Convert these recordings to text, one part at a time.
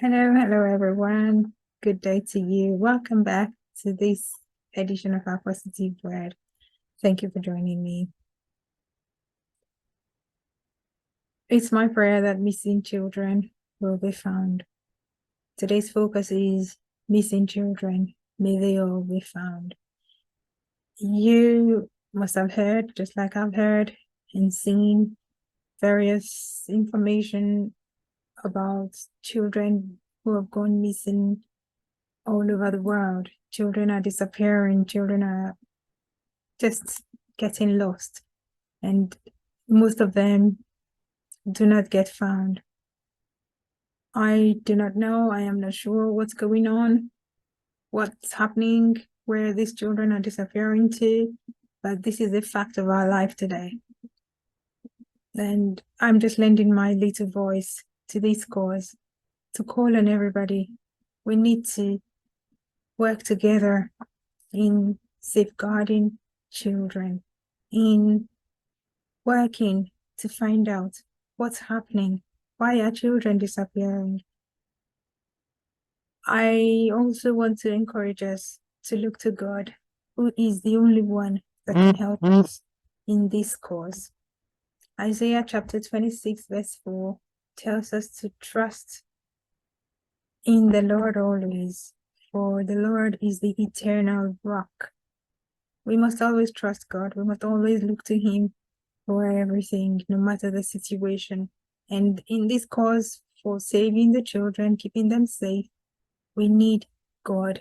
Hello everyone. Good day to you. Welcome back to this edition of our Positive Word. Thank you for joining me. It's my prayer that missing children will be found. Today's focus is missing children. May they all be found. You must have heard, just like I've heard and seen, various information about children who have gone missing all over the world. Children are disappearing, children are just getting lost, and most of them do not get found. I do not know, I am not sure what's going on, what's happening, where these children are disappearing to, but this is a fact of our life today. And I'm just lending my little voice to this cause to call on everybody. We need to work together in safeguarding children, in working to find out what's happening. Why are children disappearing? I also want to encourage us to look to God, who is the only one that can help us in this cause. Isaiah chapter 26, verse 4 tells us to trust in the Lord always, for the Lord is the eternal rock. We must always trust God. We must always look to Him for everything, no matter the situation. And in this cause for saving the children, keeping them safe, we need God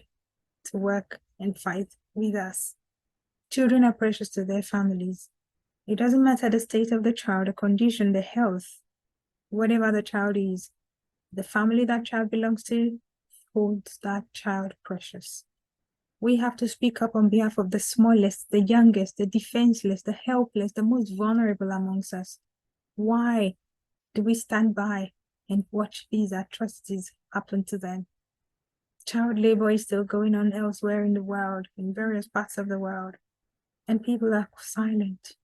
to work and fight with us. Children are precious to their families. It doesn't matter the state of the child, the condition, the health, whatever the child is, the family that child belongs to holds that child precious. We have to speak up on behalf of the smallest, the youngest, the defenseless, the helpless, the most vulnerable amongst us. Why do we stand by and watch these atrocities happen to them? Child labor is still going on elsewhere in the world, in various parts of the world, and people are silent.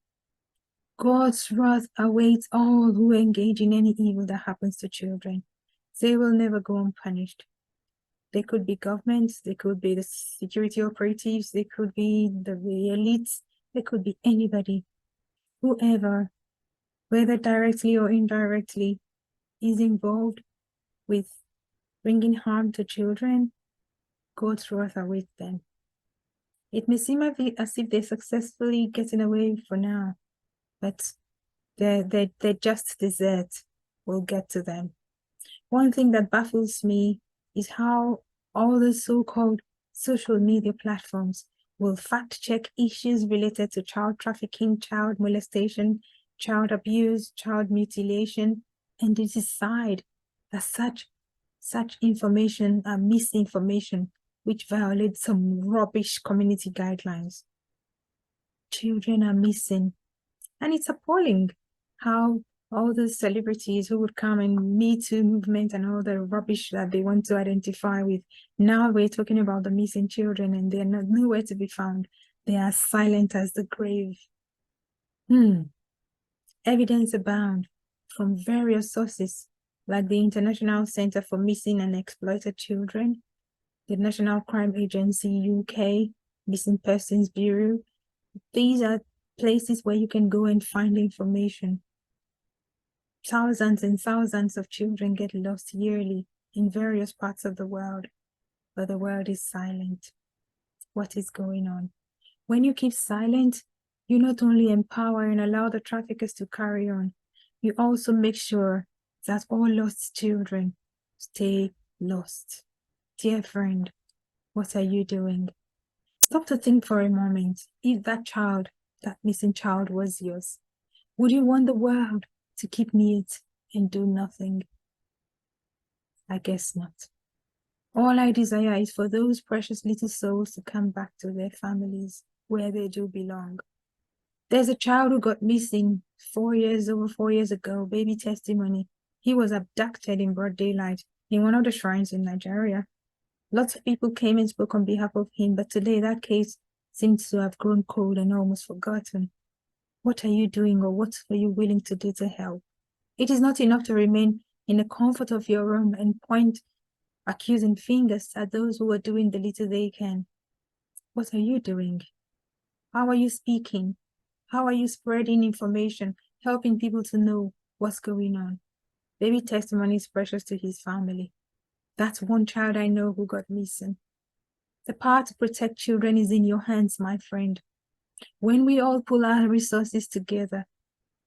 God's wrath awaits all who engage in any evil that happens to children. They will never go unpunished. They could be governments, they could be the security operatives, they could be the elites, they could be anybody, whoever, whether directly or indirectly, is involved with bringing harm to children. God's wrath awaits them. It may seem as if they're successfully getting away for now, but their just desert will get to them. One thing that baffles me is how all the so-called social media platforms will fact-check issues related to child trafficking, child molestation, child abuse, child mutilation, and they decide that such information are misinformation, which violates some rubbish community guidelines. Children are missing, and it's appalling how all the celebrities who would come and Me Too movement and all the rubbish that they want to identify with. Now we're talking about the missing children and they're nowhere to be found. They are silent as the grave. Evidence abound from various sources, like the International Center for Missing and Exploited Children, the National Crime Agency UK, Missing Persons Bureau. These are places where you can go and find information. Thousands and thousands of children get lost yearly in various parts of the world, but the world is silent. What is going on? When you keep silent, you not only empower and allow the traffickers to carry on, you also make sure that all lost children stay lost. Dear friend, what are you doing? Stop to think for a moment. If that child, that missing child was yours, would you want the world to keep mute and do nothing? I guess not. All I desire is for those precious little souls to come back to their families where they do belong. There's a child who got missing over 4 years ago, baby testimony. He was abducted in broad daylight in one of the shrines in Nigeria. Lots of people came and spoke on behalf of him, but today that case seems to have grown cold and almost forgotten. What are you doing, or what are you willing to do to help? It is not enough to remain in the comfort of your room and point accusing fingers at those who are doing the little they can. What are you doing? How are you speaking? How are you spreading information, helping people to know what's going on? Baby testimony is precious to his family. That's one child I know who got missing. The power to protect children is in your hands, my friend. When we all pull our resources together,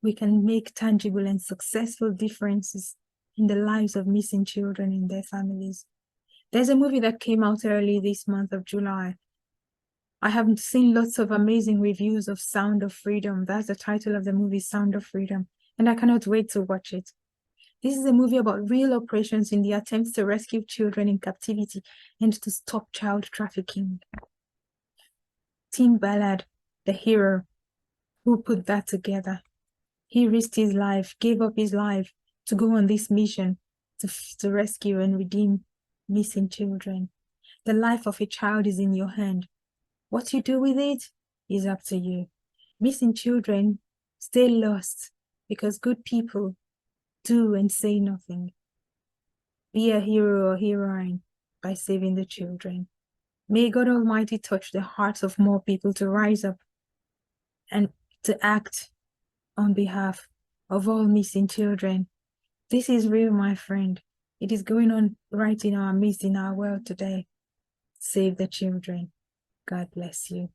we can make tangible and successful differences in the lives of missing children and their families. There's a movie that came out early this month of July. I have seen lots of amazing reviews of Sound of Freedom. That's the title of the movie, Sound of Freedom, and I cannot wait to watch it. This is a movie about real operations in the attempts to rescue children in captivity and to stop child trafficking. Tim Ballard, the hero who put that together, he risked his life, gave up his life to go on this mission to rescue and redeem missing children. The life of a child is in your hand. What you do with it is up to you. Missing children stay lost because good people do and say nothing. Be a hero or heroine by saving the children. May God Almighty touch the hearts of more people to rise up and to act on behalf of all missing children. This is real, my friend. It is going on right in our midst, in our world today. Save the children. God bless you.